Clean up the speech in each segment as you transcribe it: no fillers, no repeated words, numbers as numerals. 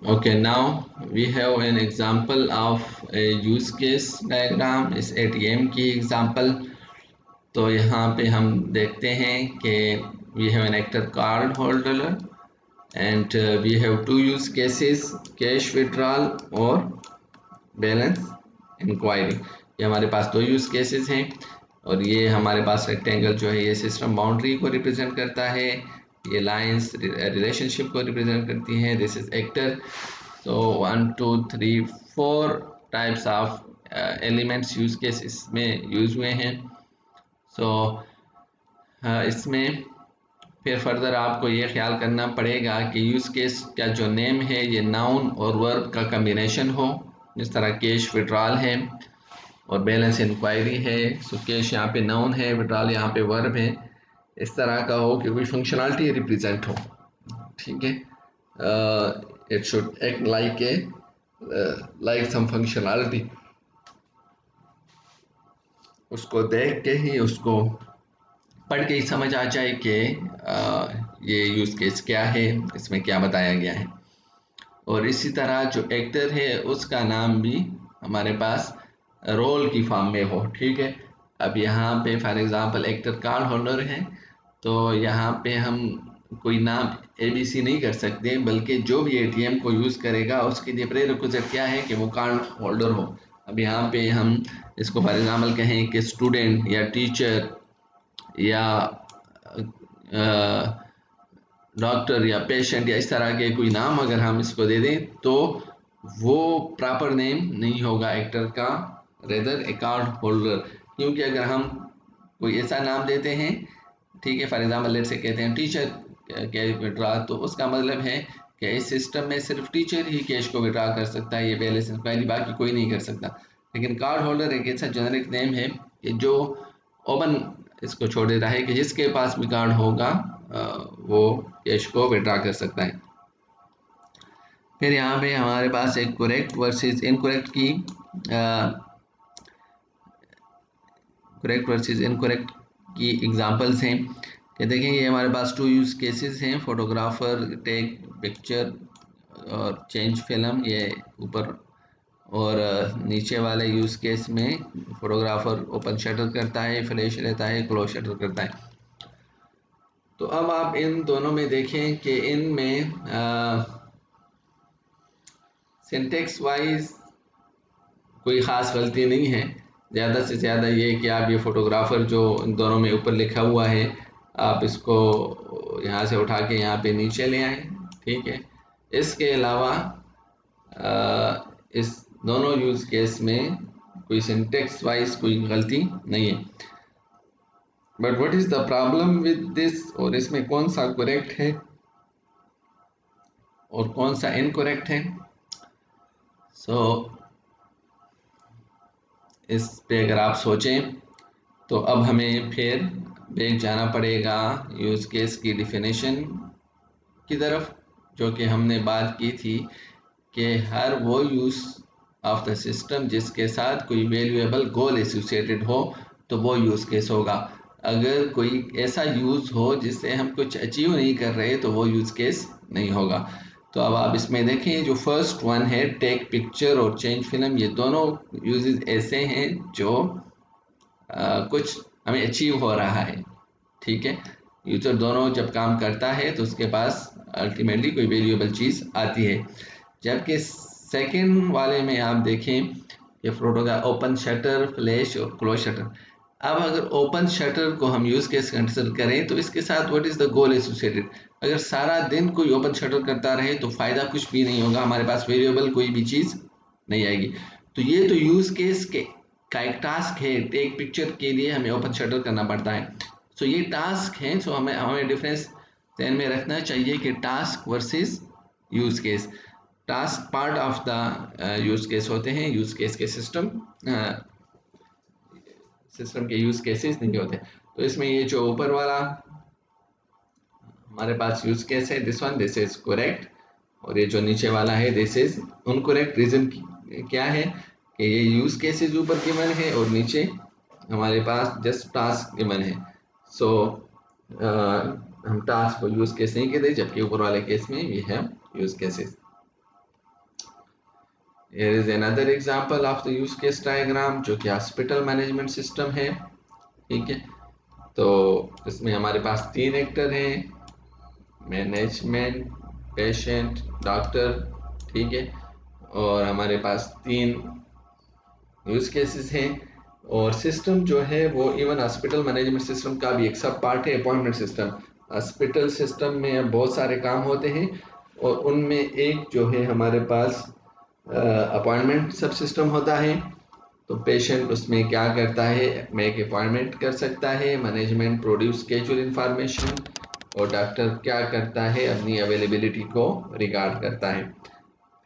Okay, now we have an example of a use case diagram इस ATM की example। तो यहाँ पे हम देखते हैं कि we have an actor card holder and we have two use cases, cash withdrawal और balance inquiry। ये हमारे पास दो use cases हैं और ये हमारे पास रेक्टेंगल जो है ये सिस्टम बाउंड्री को रिप्रेजेंट करता है, ये लाइंस रिलेशनशिप को रिप्रेजेंट करती हैं। This is actor. So 1 2 3 4 types of elements use case इसमें यूज हुए हैं। so इसमें फिर फर्दर आपको ये ख्याल करना पड़ेगा कि यूज केस का जो नेम है ये नाउन और वर्ब का कम्बिनेशन हो, जिस तरह कैश विड्रॉल है और बैलेंस इंक्वायरी है। सो कैश यहाँ पे नाउन है, विड्रॉल यहाँ पे वर्ब है। इस तरह का हो कि कोई फंक्शनलिटी रिप्रेजेंट हो, ठीक है। It should act like a like some functionality. उसको देख के ही, उसको पढ़ के ही समझ आ जाए कि ये यूज केस क्या है, इसमें क्या बताया गया है। और इसी तरह जो एक्टर है उसका नाम भी हमारे पास रोल की फॉर्म में हो, ठीक है। अब यहाँ पे for example actor card holder है, तो यहाँ पे हम कोई नाम ABC नहीं कर सकते, बल्कि जो भी ATM को यूज़ करेगा उसके लिए प्रेरिक्विजिट क्या है कि वो कार्ड होल्डर हो। अब यहाँ पे हम इसको फॉर एग्जांपल कहें कि स्टूडेंट या टीचर या डॉक्टर या पेशेंट या इस तरह के कोई नाम अगर हम इसको दे दें तो वो प्रॉपर नेम नहीं होगा एक्टर का, रेदर ए कार्ड होल्डर। क्योंकि अगर हम कोई ऐसा नाम देते हैं, ठीक है, फॉर एग्जांपल लेट से कहते हैं टीचर कैश विड्रा, तो उसका मतलब है कि इस सिस्टम में सिर्फ टीचर ही कैश को विड्रा कर सकता है, ये बैलेंस इंक्वायरी बाकी कोई नहीं कर सकता। लेकिन कार्ड होल्डर एक ऐसा जेनरिक नेम है कि जो ओपन इसको छोड़ देता है कि जिसके पास भी कार्ड होगा वो कैश को विड्रा कर सकता है। फिर यहाँ पे हमारे पास एक करेक्ट वर्सेस इनकरेक्ट की एग्जांपल्स हैं कि देखें ये हमारे पास टू यूज केसेस हैं, फोटोग्राफर टेक पिक्चर और चेंज फिल्म, ये ऊपर, और नीचे वाले यूज केस में फोटोग्राफर ओपन शटर करता है, फ्लैश लेता है, क्लोज शटर करता है। तो अब आप इन दोनों में देखें कि इनमें सिंटेक्स वाइज कोई ख़ास गलती नहीं है। ज़्यादा से ज़्यादा ये कि आप ये फ़ोटोग्राफ़र जो इन दोनों में ऊपर लिखा हुआ है, आप इसको यहाँ से उठा के यहाँ पे नीचे ले आएँ, ठीक है। इसके अलावा इस दोनों यूज़ केस में कोई सिंटेक्स वाइज कोई गलती नहीं है। But what is the problem with this, और इसमें कौन सा करेक्ट है और कौन सा इनकरेक्ट है। सो इस पे अगर आप सोचें तो अब हमें फिर बैक जाना पड़ेगा यूज़ केस की डिफिनेशन की तरफ, जो कि हमने बात की थी कि हर वो यूज़ ऑफ द सिस्टम जिसके साथ कोई वैल्यूएबल गोल एसोसिएटेड हो तो वो यूज़ केस होगा। अगर कोई ऐसा यूज़ हो जिससे हम कुछ अचीव नहीं कर रहे तो वो यूज़ केस नहीं होगा। तो अब आप इसमें देखें, जो फर्स्ट वन है टेक पिक्चर और चेंज फिल्म, ये दोनों यूजेस ऐसे हैं जो कुछ हमें अचीव हो रहा है, ठीक है। यूजर दोनों जब काम करता है तो उसके पास अल्टीमेटली कोई वैल्यूएबल चीज़ आती है। जबकि सेकंड वाले में आप देखें ये फोटो का ओपन शटर, फ्लैश और क्लोज शटर। अब अगर ओपन शटर को हम यूज केस कंसिडर करें तो इसके साथ what is the goal associated. अगर सारा दिन कोई ओपन शटर करता रहे तो फ़ायदा कुछ भी नहीं होगा, हमारे पास वेरिएबल कोई भी चीज़ नहीं आएगी। तो ये तो यूज केस के का एक टास्क है, टेक पिक्चर के लिए हमें ओपन शटर करना पड़ता है। सो ये टास्क है, सो हमें डिफरेंस ध्यान में रखना चाहिए कि task versus use case. Task part of the use case होते हैं, यूज केस के सिस्टम के यूज केसेस नहीं होते। तो इसमें ये जो ऊपर वाला हमारे पास यूज केस है, this one, this is correct, और ये जो नीचे वाला है दिस इज इनकरेक्ट। रीजन क्या है कि ये यूज केसेस ऊपर गिवन है और नीचे हमारे पास जस्ट टास्क गिवन है। सो हम टास्क को यूज केस नहीं कहते, जबकि ऊपर वाले केस में we have use cases. Here is another example of the use case diagram जो कि हॉस्पिटल मैनेजमेंट सिस्टम है। ठीक है, तो इसमें हमारे पास 3 एक्टर हैं, मैनेजमेंट, पेशेंट, डॉक्टर। ठीक है, और हमारे पास 3 यूज केसेस हैं, और सिस्टम जो है वो इवन हॉस्पिटल मैनेजमेंट सिस्टम का भी एक सब पार्ट है, अपॉइंटमेंट सिस्टम। हॉस्पिटल सिस्टम में बहुत सारे काम होते हैं, और उनमें एक जो है हमारे पास अपॉइंटमेंट सब सिस्टम होता है। तो पेशेंट उसमें क्या करता है, मेक अपॉइंटमेंट कर सकता है, मैनेजमेंट प्रोड्यूस स्केड्यूल इंफॉर्मेशन, और डॉक्टर क्या करता है, अपनी अवेलेबिलिटी को रिगार्ड करता है।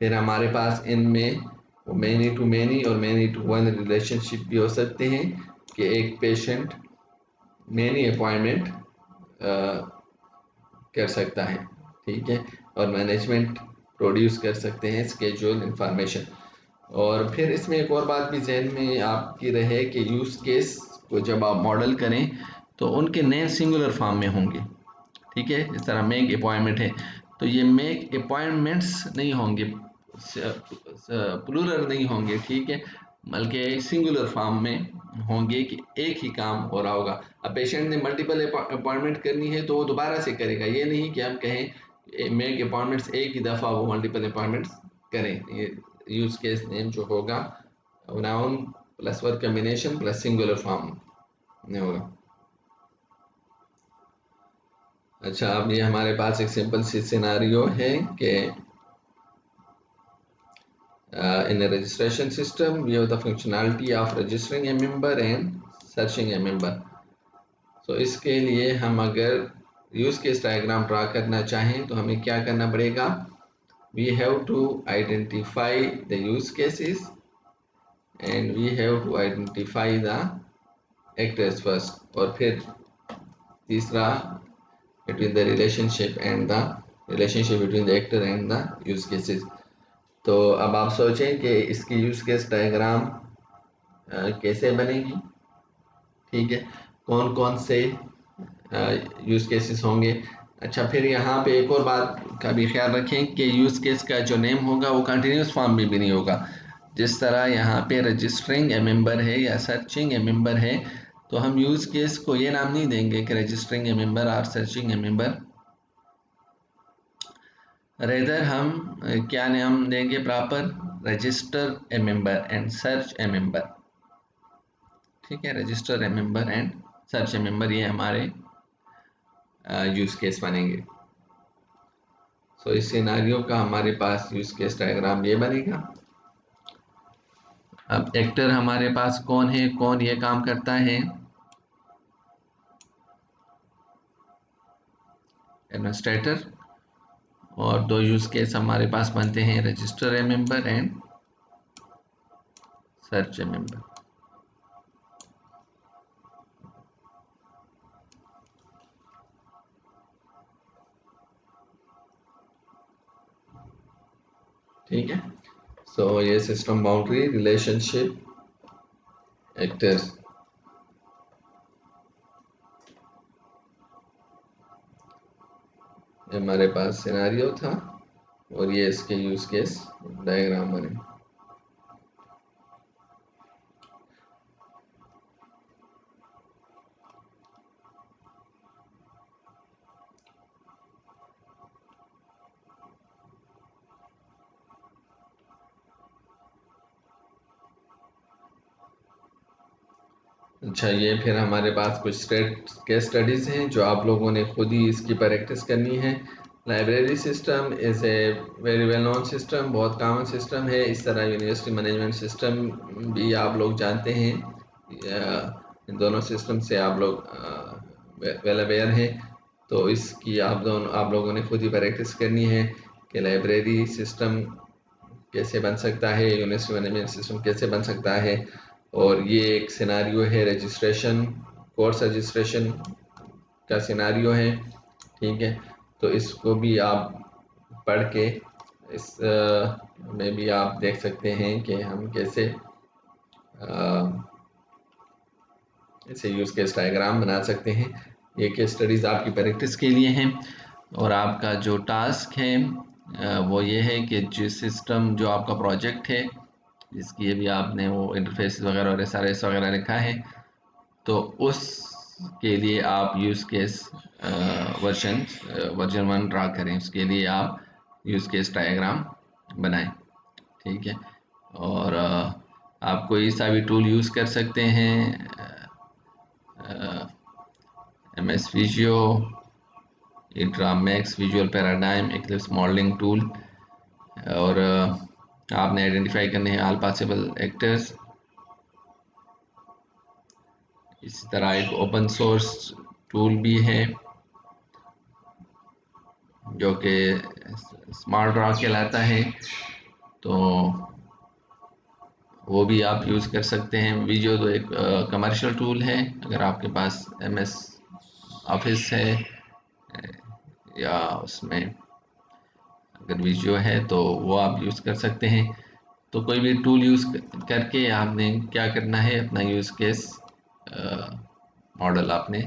फिर हमारे पास इनमें मैनी टू मैनी और मैनी टू वन रिलेशनशिप भी हो सकते हैं, कि एक पेशेंट मैनी अपॉइंटमेंट कर सकता है। ठीक है, और मैनेजमेंट प्रोड्यूस कर सकते हैं स्केड्यूल इंफॉर्मेशन। और फिर इसमें एक और बात भी जहन में आपकी रहे कि यूज़ केस को जब आप मॉडल करें तो उनके नेम सिंगुलर फॉर्म में होंगे। ठीक है, इस तरह मेक अपॉइंटमेंट है तो ये मेक अपॉइंटमेंट्स नहीं होंगे, प्लूरल नहीं होंगे। ठीक है, बल्कि सिंगुलर फॉर्म में होंगे कि एक ही काम हो रहा होगा। अब पेशेंट ने मल्टीपल अपॉइंटमेंट करनी है तो वो दोबारा से करेगा, ये नहीं कि हम कहें मेक अपॉइंटमेंट्स एक ही दफ़ा वो मल्टीपल अपॉइंटमेंट्स करें। ये यूज केस नेम जो होगा noun plus verb combination plus singular form में होगा। अच्छा, अब ये हमारे पास एक सिंपल सी सिनारियो है कि in a registration system we have the functionality of registering a member and searching a member. So इसके लिए हम अगर यूज केस डायग्राम ड्रा करना चाहें तो हमें क्या करना पड़ेगा, we have to identify the use cases and we have to identify the actors first, और फिर तीसरा between the relationship and the relationship between the actor and the use cases। तो अब आप सोचें कि इसकी यूज केस डायग्राम कैसे बनेगी। ठीक है, कौन कौन से यूज केसेस होंगे। अच्छा, फिर यहाँ पे एक और बात का भी ख्याल रखें कि यूज केस का जो नेम होगा वो कंटिन्यूस फॉर्म में भी नहीं होगा। जिस तरह यहाँ पे रजिस्टरिंग ए मेंबर है या सर्चिंग ए मेंबर है, तो हम यूज केस को ये नाम नहीं देंगे कि रजिस्टरिंग ए मेंबर और सर्चिंग ए मेंबर, रेदर हम क्या नाम देंगे proper, register A member and search A member. ठीक है, register A member and search A member, ये हमारे यूज केस बनेंगे। सो इस सिनारियो का हमारे पास यूज केस डायग्राम ये बनेगा। अब एक्टर हमारे पास कौन है, कौन ये काम करता है, एडमिनिस्ट्रेटर, और 2 यूज केस हमारे पास बनते हैं, register A member and search A member. ठीक है, सो ये सिस्टम बाउंड्री रिलेशनशिप एक्टर्स, हमारे पास सिनारियो था, और ये इसके यूज केस डायग्राम बने। अच्छा, ये फिर हमारे पास कुछ केस स्टडीज़ हैं जो आप लोगों ने खुद ही इसकी प्रैक्टिस करनी है। Library system is a very well known system, बहुत कॉमन सिस्टम है। इस तरह यूनिवर्सिटी मैनेजमेंट सिस्टम भी आप लोग जानते हैं, इन दोनों सिस्टम से आप लोग वेल अवेयर हैं। तो इसकी आप लोगों ने खुद ही प्रैक्टिस करनी है कि लाइब्रेरी सिस्टम कैसे बन सकता है, यूनिवर्सिटी मैनेजमेंट सिस्टम कैसे बन सकता है। और ये एक सिनारियो है रजिस्ट्रेशन, कोर्स रजिस्ट्रेशन का सिनारियो है। ठीक है, तो इसको भी आप पढ़ के इस में भी आप देख सकते हैं कि हम कैसे इसे यूज केस डायग्राम बना सकते हैं। ये केस स्टडीज़ आपकी प्रैक्टिस के लिए हैं, और आपका जो टास्क है वो ये है कि जिस सिस्टम जो आपका प्रोजेक्ट है, जिसकी अभी आपने वो इंटरफेस वगैरह और SRS वगैरह लिखा है, तो उसके लिए आप यूज़ केस वर्जन 1 ड्रा करें। उसके लिए आप यूज़ केस डायग्राम बनाएं, ठीक है। और आप कोई सा भी टूल यूज़ कर सकते हैं, MS विजुओ, ड्रामेक्स, Visual Paradigm, Eclipse modelling tool. और आपने आइडेंटिफाई करने हैं ऑल पॉसिबल एक्टर्स। इसी तरह एक ओपन सोर्स टूल भी है जो कि स्मार्ट ड्रा कहलाता है, तो वो भी आप यूज़ कर सकते हैं। विजुअल तो एक कमर्शियल टूल है, अगर आपके पास MS ऑफिस है या उसमें अगर विजुअल है तो वो आप यूज़ कर सकते हैं। तो कोई भी टूल यूज़ करके आपने क्या करना है, अपना यूज़ केस मॉडल आपने